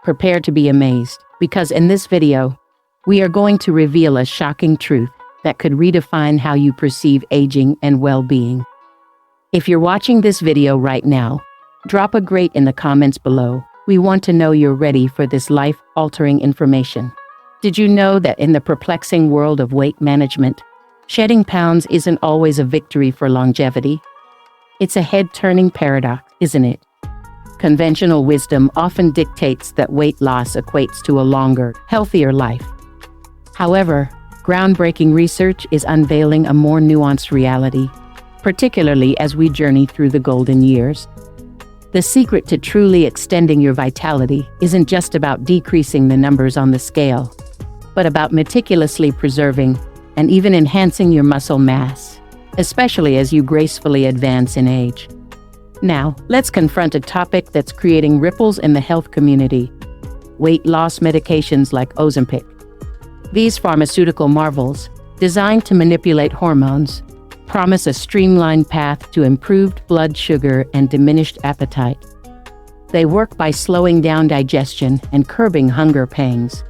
prepare to be amazed, because in this video, we are going to reveal a shocking truth that could redefine how you perceive aging and well-being. If you're watching this video right now, drop a great in the comments below. We want to know you're ready for this life-altering information. Did you know that in the perplexing world of weight management, shedding pounds isn't always a victory for longevity? It's a head-turning paradox, isn't it? Conventional wisdom often dictates that weight loss equates to a longer, healthier life. However, groundbreaking research is unveiling a more nuanced reality, particularly as we journey through the golden years. The secret to truly extending your vitality isn't just about decreasing the numbers on the scale, but about meticulously preserving and even enhancing your muscle mass, especially as you gracefully advance in age. Now, let's confront a topic that's creating ripples in the health community: weight loss medications like Ozempic. These pharmaceutical marvels, designed to manipulate hormones, promise a streamlined path to improved blood sugar and diminished appetite. They work by slowing down digestion and curbing hunger pangs.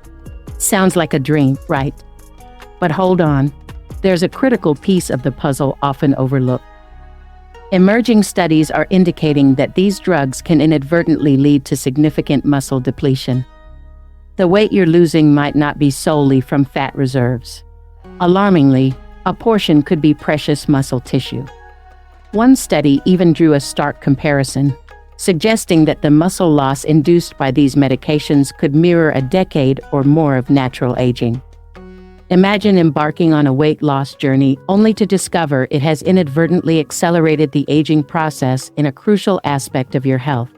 Sounds like a dream, right? But hold on, there's a critical piece of the puzzle often overlooked. Emerging studies are indicating that these drugs can inadvertently lead to significant muscle depletion. The weight you're losing might not be solely from fat reserves. Alarmingly, a portion could be precious muscle tissue. One study even drew a stark comparison, suggesting that the muscle loss induced by these medications could mirror a decade or more of natural aging. Imagine embarking on a weight loss journey only to discover it has inadvertently accelerated the aging process in a crucial aspect of your health.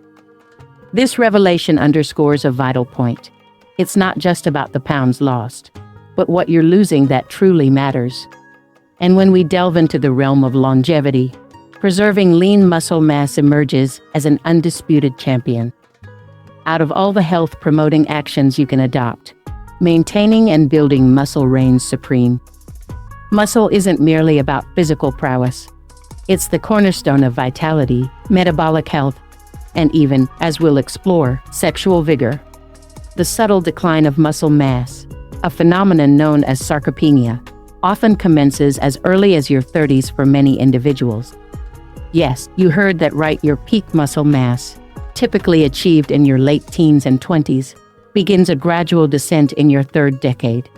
This revelation underscores a vital point. It's not just about the pounds lost, but what you're losing that truly matters. And when we delve into the realm of longevity, preserving lean muscle mass emerges as an undisputed champion. Out of all the health-promoting actions you can adopt, maintaining and building muscle reigns supreme. Muscle isn't merely about physical prowess. It's the cornerstone of vitality, metabolic health, and even, as we'll explore, sexual vigor. The subtle decline of muscle mass, a phenomenon known as sarcopenia, often commences as early as your 30s for many individuals. Yes, you heard that right, your peak muscle mass, typically achieved in your late teens and 20s, begins a gradual descent in your third decade.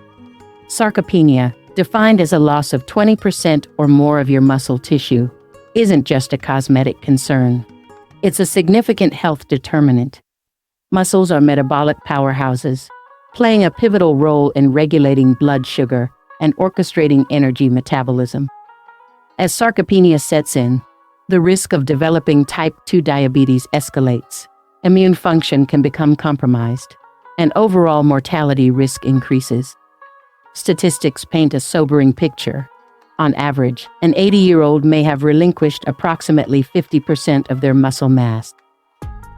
Sarcopenia, defined as a loss of 20% or more of your muscle tissue, isn't just a cosmetic concern. It's a significant health determinant. Muscles are metabolic powerhouses, playing a pivotal role in regulating blood sugar and orchestrating energy metabolism. As sarcopenia sets in, the risk of developing type 2 diabetes escalates, immune function can become compromised, and overall mortality risk increases. Statistics paint a sobering picture. On average, an 80-year-old may have relinquished approximately 50% of their muscle mass.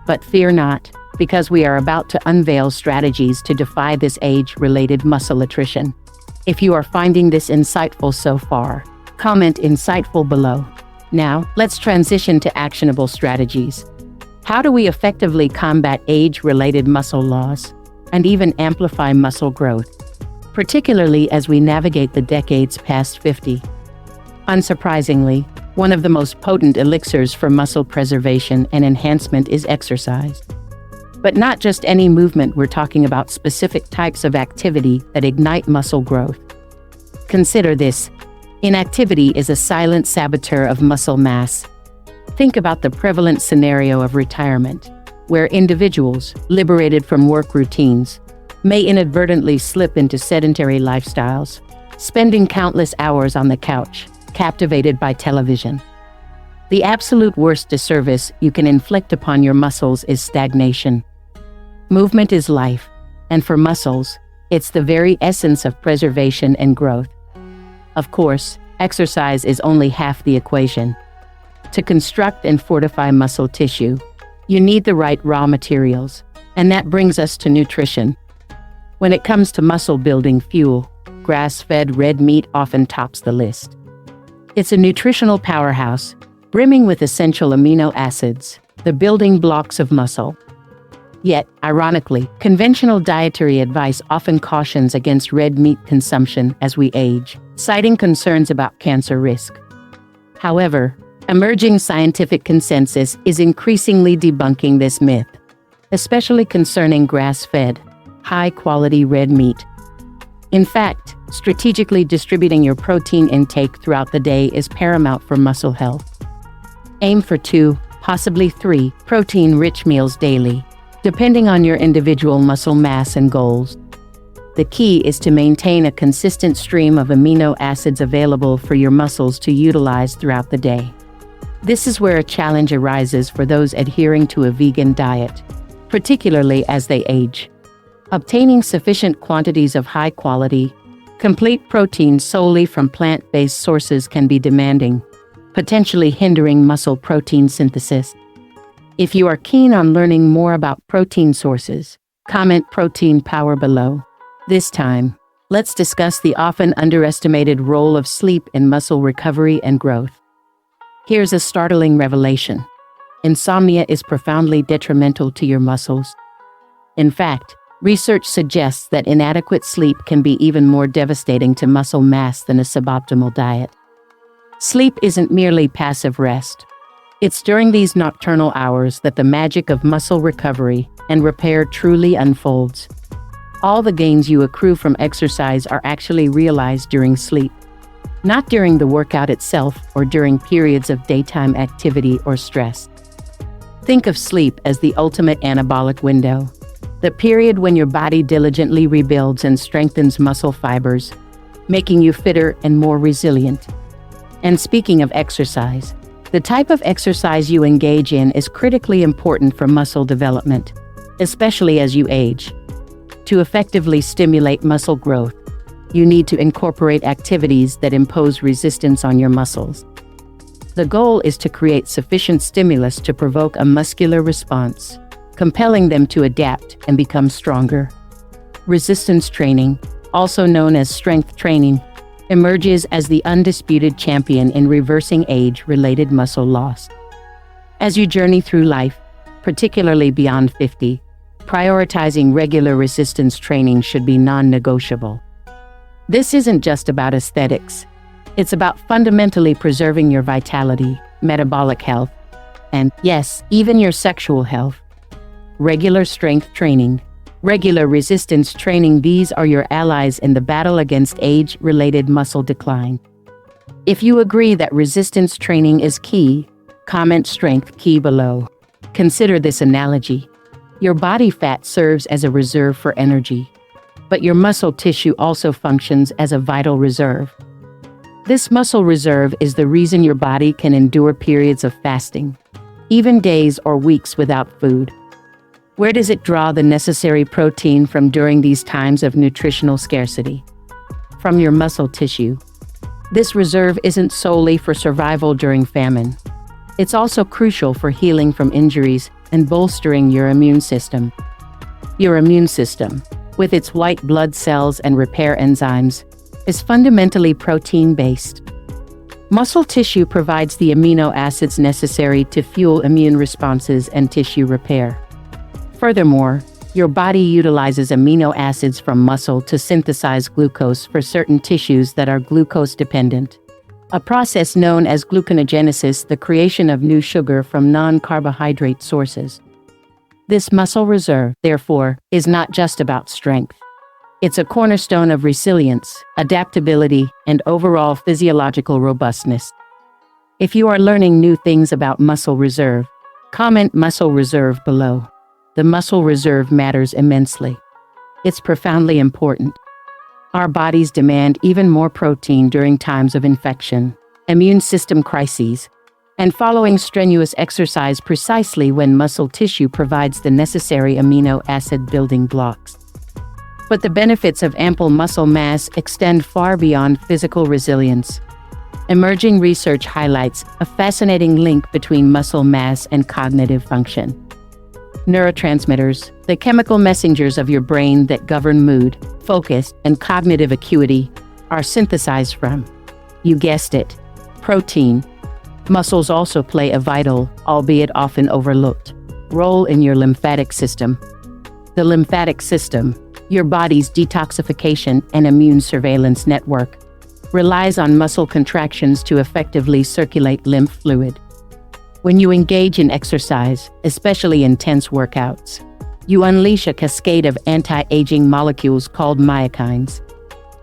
But fear not, because we are about to unveil strategies to defy this age-related muscle attrition. If you are finding this insightful so far, comment "insightful" below. Now, let's transition to actionable strategies. How do we effectively combat age-related muscle loss and even amplify muscle growth, particularly as we navigate the decades past 50? Unsurprisingly, one of the most potent elixirs for muscle preservation and enhancement is exercise. But not just any movement, we're talking about specific types of activity that ignite muscle growth. Consider this: inactivity is a silent saboteur of muscle mass. Think about the prevalent scenario of retirement, where individuals, liberated from work routines, may inadvertently slip into sedentary lifestyles, spending countless hours on the couch, captivated by television. The absolute worst disservice you can inflict upon your muscles is stagnation. Movement is life, and for muscles, it's the very essence of preservation and growth. Of course, exercise is only half the equation. To construct and fortify muscle tissue, you need the right raw materials, and that brings us to nutrition. When it comes to muscle-building fuel, grass-fed red meat often tops the list. It's a nutritional powerhouse, brimming with essential amino acids, the building blocks of muscle. Yet, ironically, conventional dietary advice often cautions against red meat consumption as we age, citing concerns about cancer risk. However, emerging scientific consensus is increasingly debunking this myth, especially concerning grass-fed, high-quality red meat. In fact, strategically distributing your protein intake throughout the day is paramount for muscle health. Aim for 2, possibly 3, protein-rich meals daily, depending on your individual muscle mass and goals. The key is to maintain a consistent stream of amino acids available for your muscles to utilize throughout the day. This is where a challenge arises for those adhering to a vegan diet, particularly as they age. Obtaining sufficient quantities of high-quality, complete protein solely from plant-based sources can be demanding, potentially hindering muscle protein synthesis. If you are keen on learning more about protein sources, comment protein power below. This time, let's discuss the often underestimated role of sleep in muscle recovery and growth. Here's a startling revelation. Insomnia is profoundly detrimental to your muscles. In fact, research suggests that inadequate sleep can be even more devastating to muscle mass than a suboptimal diet. Sleep isn't merely passive rest. It's during these nocturnal hours that the magic of muscle recovery and repair truly unfolds. All the gains you accrue from exercise are actually realized during sleep, not during the workout itself or during periods of daytime activity or stress. Think of sleep as the ultimate anabolic window, the period when your body diligently rebuilds and strengthens muscle fibers, making you fitter and more resilient. And speaking of exercise, the type of exercise you engage in is critically important for muscle development, especially as you age. To effectively stimulate muscle growth, you need to incorporate activities that impose resistance on your muscles. The goal is to create sufficient stimulus to provoke a muscular response, compelling them to adapt and become stronger. Resistance training, also known as strength training, emerges as the undisputed champion in reversing age-related muscle loss. As you journey through life, particularly beyond 50, prioritizing regular resistance training should be non-negotiable. This isn't just about aesthetics. It's about fundamentally preserving your vitality, metabolic health, and, yes, even your sexual health. Regular strength training, regular resistance training, these are your allies in the battle against age-related muscle decline. If you agree that resistance training is key, comment strength key below. Consider this analogy. Your body fat serves as a reserve for energy, but your muscle tissue also functions as a vital reserve. This muscle reserve is the reason your body can endure periods of fasting, even days or weeks without food. Where does it draw the necessary protein from during these times of nutritional scarcity? From your muscle tissue. This reserve isn't solely for survival during famine. It's also crucial for healing from injuries and bolstering your immune system. Your immune system, with its white blood cells and repair enzymes, is fundamentally protein-based. Muscle tissue provides the amino acids necessary to fuel immune responses and tissue repair. Furthermore, your body utilizes amino acids from muscle to synthesize glucose for certain tissues that are glucose-dependent, a process known as gluconeogenesis, the creation of new sugar from non-carbohydrate sources. This muscle reserve, therefore, is not just about strength. It's a cornerstone of resilience, adaptability, and overall physiological robustness. If you are learning new things about muscle reserve, comment muscle reserve below. The muscle reserve matters immensely. It's profoundly important. Our bodies demand even more protein during times of infection, immune system crises, and following strenuous exercise, precisely when muscle tissue provides the necessary amino acid building blocks. But the benefits of ample muscle mass extend far beyond physical resilience. Emerging research highlights a fascinating link between muscle mass and cognitive function. Neurotransmitters, the chemical messengers of your brain that govern mood, focus, and cognitive acuity, are synthesized from, you guessed it, protein. Muscles also play a vital, albeit often overlooked, role in your lymphatic system, The lymphatic system, your body's detoxification and immune surveillance network, relies on muscle contractions to effectively circulate lymph fluid. When you engage in exercise, especially intense workouts, you unleash a cascade of anti-aging molecules called myokines.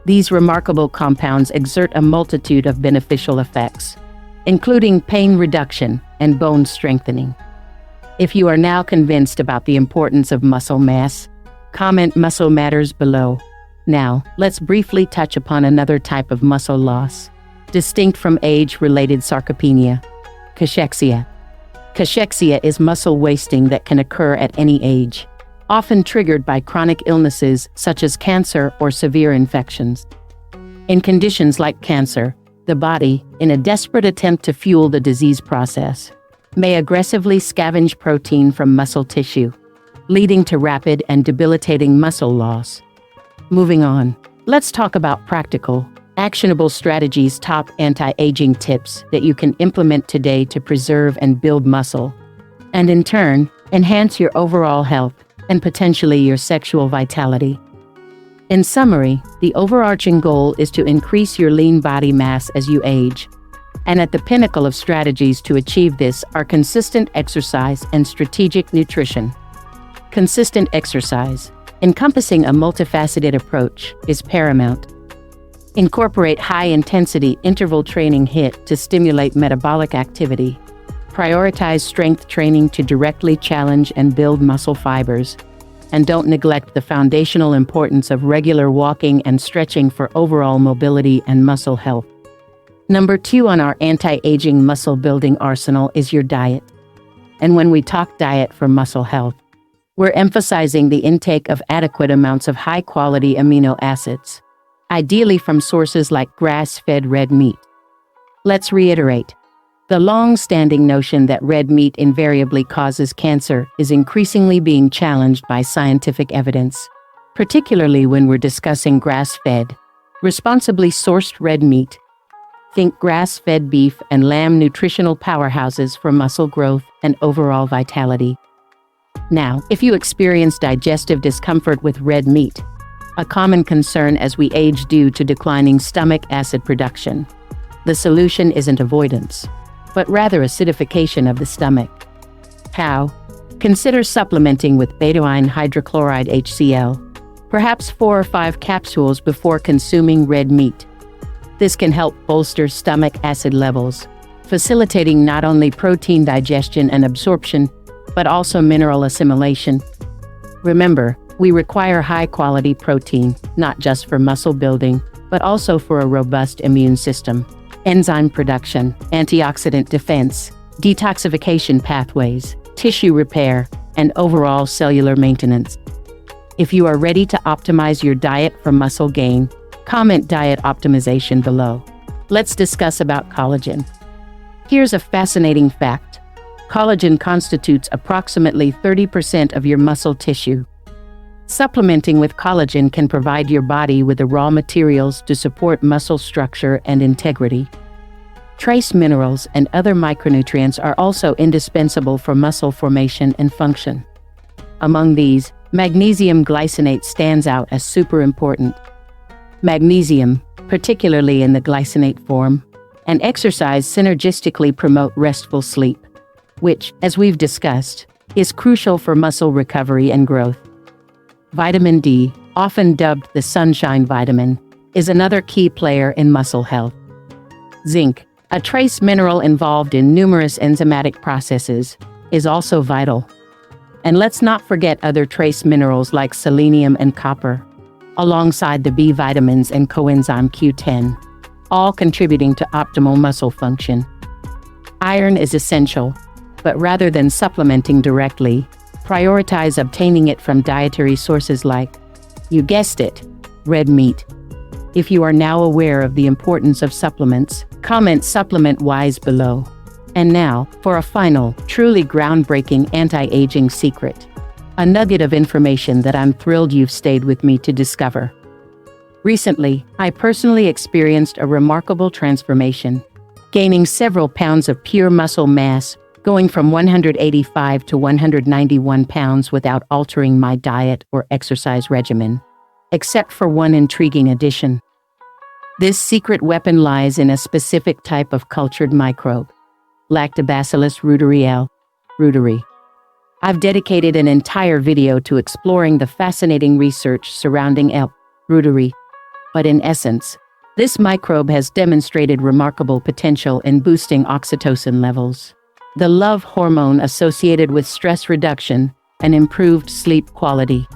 These remarkable compounds exert a multitude of beneficial effects, including pain reduction and bone strengthening. If you are now convinced about the importance of muscle mass, comment "Muscle matters" below. Now, let's briefly touch upon another type of muscle loss, distinct from age-related sarcopenia: cachexia. Cachexia is muscle wasting that can occur at any age, often triggered by chronic illnesses such as cancer or severe infections. In conditions like cancer, the body, in a desperate attempt to fuel the disease process, may aggressively scavenge protein from muscle tissue, leading to rapid and debilitating muscle loss. Moving on, let's talk about practical, actionable strategies, top anti-aging tips that you can implement today to preserve and build muscle, and in turn, enhance your overall health and potentially your sexual vitality. In summary, the overarching goal is to increase your lean body mass as you age. And at the pinnacle of strategies to achieve this are consistent exercise and strategic nutrition. Consistent exercise, encompassing a multifaceted approach, is paramount. Incorporate high-intensity interval training HIIT to stimulate metabolic activity. Prioritize strength training to directly challenge and build muscle fibers. And don't neglect the foundational importance of regular walking and stretching for overall mobility and muscle health. Number 2 on our anti-aging muscle building arsenal is your diet. And when we talk diet for muscle health, we're emphasizing the intake of adequate amounts of high-quality amino acids, ideally from sources like grass-fed red meat. Let's reiterate. The long-standing notion that red meat invariably causes cancer is increasingly being challenged by scientific evidence, particularly when we're discussing grass-fed, responsibly sourced red meat. Think grass-fed beef and lamb, nutritional powerhouses for muscle growth and overall vitality. Now, if you experience digestive discomfort with red meat, a common concern as we age due to declining stomach acid production, the solution isn't avoidance, but rather acidification of the stomach. How? Consider supplementing with betaine hydrochloride HCl, perhaps 4 or 5 capsules before consuming red meat. This can help bolster stomach acid levels, facilitating not only protein digestion and absorption, but also mineral assimilation. Remember, we require high-quality protein, not just for muscle building, but also for a robust immune system, enzyme production, antioxidant defense, detoxification pathways, tissue repair, and overall cellular maintenance. If you are ready to optimize your diet for muscle gain, comment "diet optimization" below. Let's discuss about collagen. Here's a fascinating fact. Collagen constitutes approximately 30% of your muscle tissue. Supplementing with collagen can provide your body with the raw materials to support muscle structure and integrity. Trace minerals and other micronutrients are also indispensable for muscle formation and function. Among these, magnesium glycinate stands out as super important. Magnesium, particularly in the glycinate form, and exercise synergistically promote restful sleep, which, as we've discussed, is crucial for muscle recovery and growth. Vitamin D, often dubbed the sunshine vitamin, is another key player in muscle health. Zinc, a trace mineral involved in numerous enzymatic processes, is also vital. And let's not forget other trace minerals like selenium and copper, alongside the B vitamins and coenzyme Q10, all contributing to optimal muscle function. Iron is essential, but rather than supplementing directly, prioritize obtaining it from dietary sources like, you guessed it, red meat. If you are now aware of the importance of supplements, comment "supplement wise" below. And now, for a final, truly groundbreaking anti-aging secret. A nugget of information that I'm thrilled you've stayed with me to discover. Recently, I personally experienced a remarkable transformation, gaining several pounds of pure muscle mass going from 185 to 191 pounds without altering my diet or exercise regimen, except for one intriguing addition. This secret weapon lies in a specific type of cultured microbe, Lactobacillus reuteri L. reuteri. I've dedicated an entire video to exploring the fascinating research surrounding L. reuteri, but in essence, this microbe has demonstrated remarkable potential in boosting oxytocin levels, the love hormone associated with stress reduction and improved sleep quality.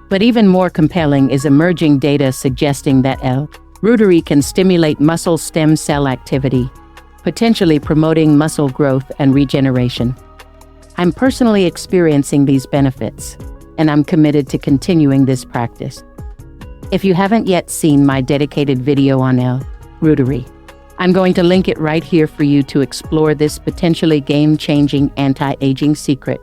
But even more compelling is emerging data suggesting that L. reuteri can stimulate muscle stem cell activity, potentially promoting muscle growth and regeneration. I'm personally experiencing these benefits, and I'm committed to continuing this practice. If you haven't yet seen my dedicated video on L. reuteri, I'm going to link it right here for you to explore this potentially game-changing anti-aging secret.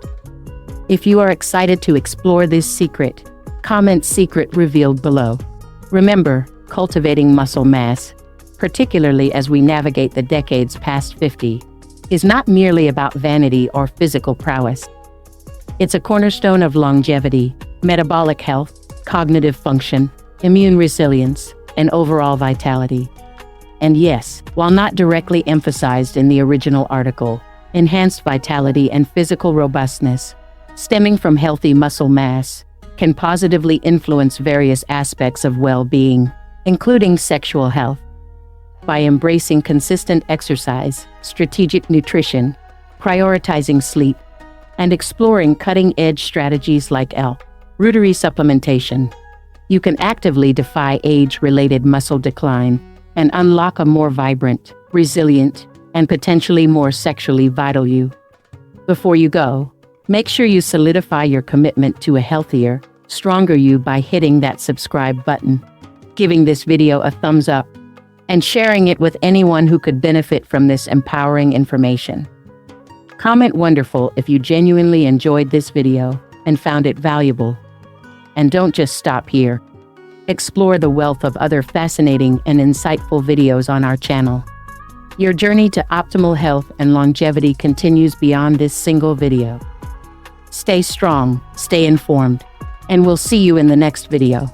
If you are excited to explore this secret, comment "secret revealed" below. Remember, cultivating muscle mass, particularly as we navigate the decades past 50, is not merely about vanity or physical prowess. It's a cornerstone of longevity, metabolic health, cognitive function, immune resilience, and overall vitality. And yes, while not directly emphasized in the original article, enhanced vitality and physical robustness, stemming from healthy muscle mass, can positively influence various aspects of well-being, including sexual health. By embracing consistent exercise, strategic nutrition, prioritizing sleep, and exploring cutting-edge strategies like L. reuteri supplementation, you can actively defy age-related muscle decline and unlock a more vibrant, resilient, and potentially more sexually vital you. Before you go, make sure you solidify your commitment to a healthier, stronger you by hitting that subscribe button, giving this video a thumbs up, and sharing it with anyone who could benefit from this empowering information. Comment "wonderful" if you genuinely enjoyed this video and found it valuable. And don't just stop here. Explore the wealth of other fascinating and insightful videos on our channel. Your journey to optimal health and longevity continues beyond this single video. Stay strong, stay informed, and we'll see you in the next video.